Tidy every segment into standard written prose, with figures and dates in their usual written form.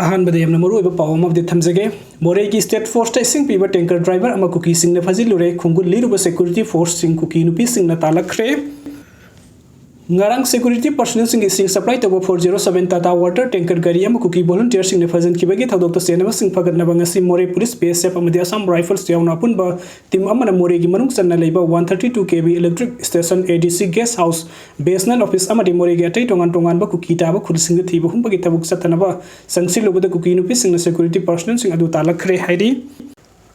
अहानबद यमना मरुइब पाव अमबदि थमजगे मोरे की state force टेसिंग पीबा tanker driver अमा cookie सिंगना फजिलुरे खुंगुल लिरुब security force Singh cookie नुपिसिंगना तालखरे ngarang security personnel sing ising supply to 407 tata water tanker gari am kuki volunteer sing ne fajan ki bagi thodok to senama sing fagat na bangasi more police psf amadi assam rifles yauna pun ba tim amana more gi manung sanna leiba 132 kv electric station adc guest house basement office amadi more gi atai tongan ba kuki ta ba khud sing thi ba hum bagi tabuk satana ba sangsi lobu da kuki nupi sing security personnel sing adu talakre hairi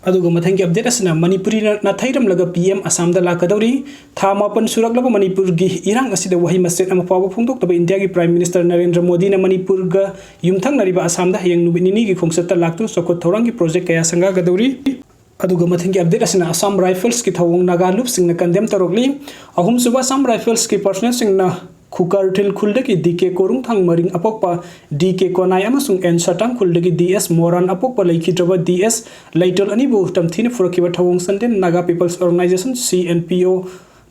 अदुगो मथंगी update असना मणिपुरी ना थैरम लगा PM Assam दा लाकदौरी था मापन सुरकलबा मणिपुर गी इरांग असिदा वही मसेट अमा पाव फोंदोक तब इंडिया की प्राइम मिनिस्टर नरेंद्र मोदी ना मणिपुर गा युमथंग नरिबा असम दा हयंग नुबिनिनी गी खोंगसत लाक्तु सको थौरंग की प्रोजेक्ट कया संगा गदौरी अदुगो मथंगी अपडेट असना असम राइफल्स की थौंग नागा लुप सिंग ना कंडेम तरोगली अहुम सुबा असम राइफल्स की पर्सनल सिंग ना खुकार खुल्ड की डीके कोरुंग थांग मरिंग अपोकपा डीके कोनाय अमसुंग एन सटांग खुल्ड की डीएस मोरान अपोकपा लैखिद्रबा डीएस लैटल अनिबु तमथिन फुरकिबा थवंग संदेन नागा पीपल्स ऑर्गेनाइजेशन सीएनपीओ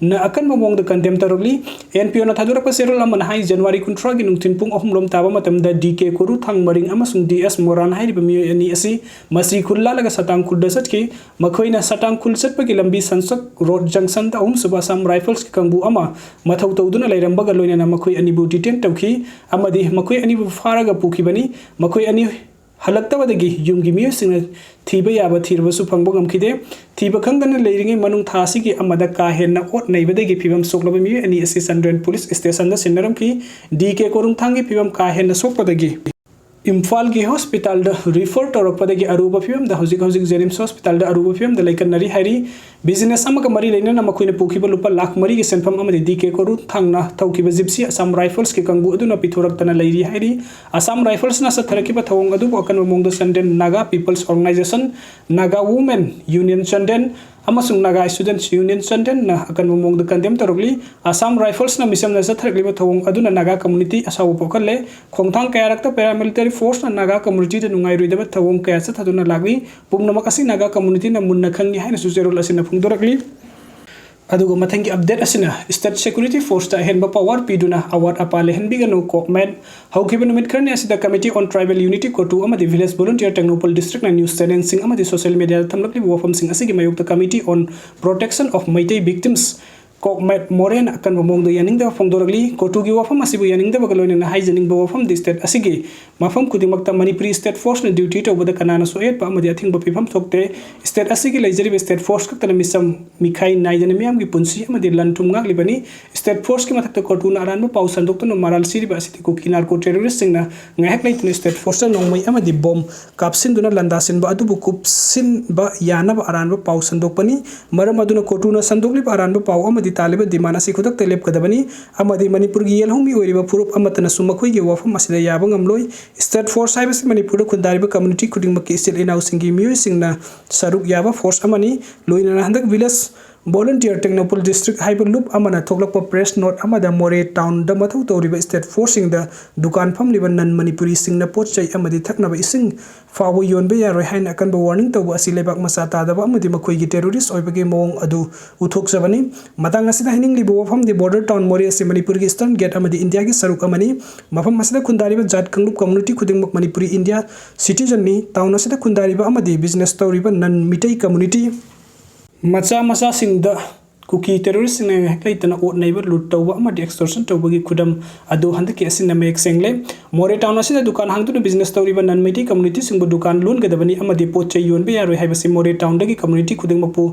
न अकन ममोंग द कंडेम तरोगली एनपीओ न थादुरक सेरल अमन हाई जनवरी 19 गी नुंथिन पुंग अहुम लोम ताबा मतम द डीके कोरु थांग मरिंग अमसुंग डीएस मोरान हाइरिबा मियो अनि असि मसी खुल्ला लगा सटांग खुल्ड सटकी मखोइना सटांग खुल सटपगी लंबी संसक रोड जंक्शन द अहुम सुबा सम राइफल्स की कंबु अमा मथौ तौदुना लैरंबगा लोइना मखोइ अनिबु डिटेन तौखी अमदि मखोइ अनिबु फारागा पुखिबनी मखोइ अनि हलक्तबदगी युमगी मियोसिंग थीबा याबा थीरबसु फंगबो गमखिदे थीबा खंगदना लेरिंगे मनुंग थासिगी अमदा का हेन्ना ओट नैबदगी फिबम सोकलबा मियो अनि एसी संड्रेन पुलिस स्टेशन द सिनरम की डीके कोरुंग थांगी फिबम का हेन्ना सोकपदगी इम्फाल की हॉस्पिटल द रिफर तौरपदगी अरुबा फिबम द हौजिक जेनिम्स हॉस्पिटल द अरुबा फिबम द लैकनरी हाइरी बिजनेस अमका मरी लेना मखोइना पुखिबा लुपा लाख मरी के सेनफम अमदि डीके कोरु थांगना थौकिबा जिप्सी असम राइफल्स के कंगु अदुना पिथोरक्तना लैरी हाइरी असम राइफल्स ना सथरकिबा थवंग अदु अकन मोंग द संडेन Naga Peoples Organisation Naga Women Union संडेन अमसुंग नागा स्टूडेंट्स यूनियन संडेन ना अकन मोंग द कंडेम तरोगली असम राइफल्स ना मिसम ना सथरकिबा थवंग अदुना नागा कम्युनिटी असाव पोखले खोंगथांग कयारक्ता पैरामिलिटरी फोर्स ना नागा कम्युनिटी द नुंगाइ रुइदबा थवंग कया सथदुना लागली पुंगनमक असि नागा कम्युनिटी ना मुन्ना खंगी हाइना सुजेरोल असिना फुंगदोरकली अदुगो मथंगी अपडेट असना स्टेट सिक्योरिटी फोर्स ता हेनबा पावर पीदुना अवार्ड अपाले हेनबिगनो कोकमेट हौखिबा नुमित खरने असिदा committee on tribal unity COTU अमदि विलेज वॉलंटियर टेक्नोपल डिस्ट्रिक्ट ना न्यूज चैनल सिंग अमदि सोशल मीडिया थमलकली वफम सिंग असिगी मयुक्त committee on protection of Meitei victims कोकमेट मोरेन अकन मोंग द यानिंग द फोंदोरगली कोटूगी वफम असिबु यानिंग द बगलोइन ना हाइजनिंग वफम द स्टेट असिगी मफम खुदिमक्ता मणिपुरी स्टेट फोर्स ने ड्यूटी तौबद कनाना सोएट पामदि अथिंग बपिफम थोकते स्टेट असिगी लेजरी स्टेट फोर्स कतन मिसम मिखाई नाइजन मियाम की पुंसी अमदि लंटुम गागलिबनी स्टेट फोर्स की मथक कोटूना अरानबो पाउ संदोक्तनो माराल सिरिबा असिति कुकी नार्को टेररिस्ट सिंगना ngahak leitne स्टेट फोर्स नोंमै अमदि बम कापसिनदुना लंदासिनबा अदुबु कुपसिनबा यानबा अरानबो पाउ संदोकपनी मरम अदुना कोटूना संदोकलिबा अरानबो पाउ अमदि तालिबा दिमाना सि खुदक तेलेप कदबनी अमदि मणिपुर गी येलहोंमी ओइरिबा फुरुप अमतना सुमखोइ गे वफम असिदा याबा ngamloi स्टेट फोर्स हाइबसे मणिपुर खुदारिबा कम्युनिटी खुदिंग मकी सिल इनाउ सिंगी मियो सिंगना सरुक याबा फोर्स अमनी लोइना हंदक विलेज वॉलंटियर टेक्नोपल डिस्ट्रिक्ट हाइब लुप अमना थोकलप प्रेस नोट अमदा मोरे टाउन द मथौ तौरिबा स्टेट फोर्स सिंग द दुकान फमलिबा नन मणिपुरी सिंगना पोचै अमदि थकनबा इसिंग फावो योनबे यारोय हाइन अकन बा वार्निंग तौबा असि लेबाक मसा तादबा अमदि मखोइगी टेररिस्ट ओइबगे मोंग अदु उथोकसबनी मतंग असिदा हिनिंगलिबो वफम दि बॉर्डर टाउन मोरे से मणिपुर की ईस्टर्न गेट अमदि इंडिया की सरुक अमनी मफम असिदा खुंदारिबा जात कंगलुप कम्युनिटी खुदिंगमक मणिपुरी इंडिया सिटीजन नि टाउन असिदा खुंदारिबा अमदि बिजनेस तौरिबा नन मिटै कम्युनिटी मचा मचा सिंग द कुकी टेररिस्ट ने लेतना ओट नैबर लूट तौबा अमदि एक्सटॉर्शन तौबगी खुदम अदु हंदकी असिना मेक सेंगले मोरे टाउन असिदा दुकान हांगदुना बिजनेस तौरिबा नन मिटै कम्युनिटी सिंगबु दुकान लोन गदबनी अमदि पोचै योनबे यारोय हाइबसि मोरे टाउन दगी कम्युनिटी खुदिंगमपु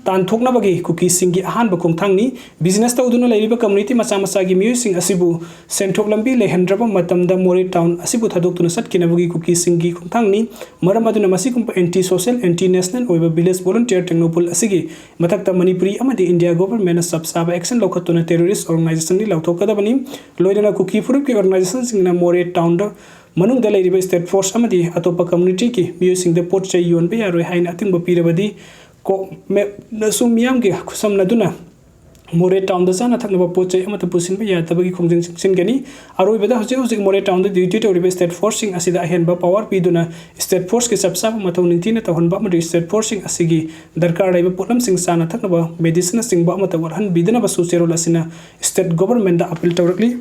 तानथोकनबगी कुकी सिंगी अहानबा खोंथांगनी बिजनेस तौदुना लैरिबा कम्युनिटी मचा मचागी मियोसिंग असिबु सेंथोक लंबी लेहंद्रबा मतमदा मोरे टाउन असिबु थादोक्तुना सटकिनबगी कुकी सिंगी खोंथांगनी मरम अदुना मसिकुंप एंटी सोशल एंटी नेशनल ओइबा विलेज वॉलंटियर टेक्नोपल असिगी मथक्ता मणिपुरी अमदि इंडिया गवर्नमेंट सब साब एक्शन लौखतुना टेररिस्ट ऑर्गेनाइजेशन नि लौथोकदबनी लोइना कुकी फुरुप की ऑर्गेनाइजेशन सिंगना मोरे टाउन द मनुंग द लैरिबा स्टेट फोर्स अमदि अतोपा कम्युनिटी की मियोसिंग द पोट चै योनबे यारोय हाइन अतिंग पीरबदी को मे नसुम मियाम के खुसमनदुना मोरे टाउन द जाना थकनबा पोचै अमत पुसिनबा यातबगी खोंजिंग सिनगनी अरोइबदा हजिक मोरे टाउन द ड्यूटी तौरिबा स्टेट फोर्स सिंग असिदा अहेनबा पावर पीदुना स्टेट फोर्स के सबसाब मथौ निंथिना तहनबा अमदि स्टेट फोर्स सिंग असिगी दरकार लैबा पोटलम सिंग साना थकनबा मेडिसिन सिंगबा अमत वरहन बिदना बसु चेरोल असिना स्टेट गवर्नमेंट दा अपील तौरकली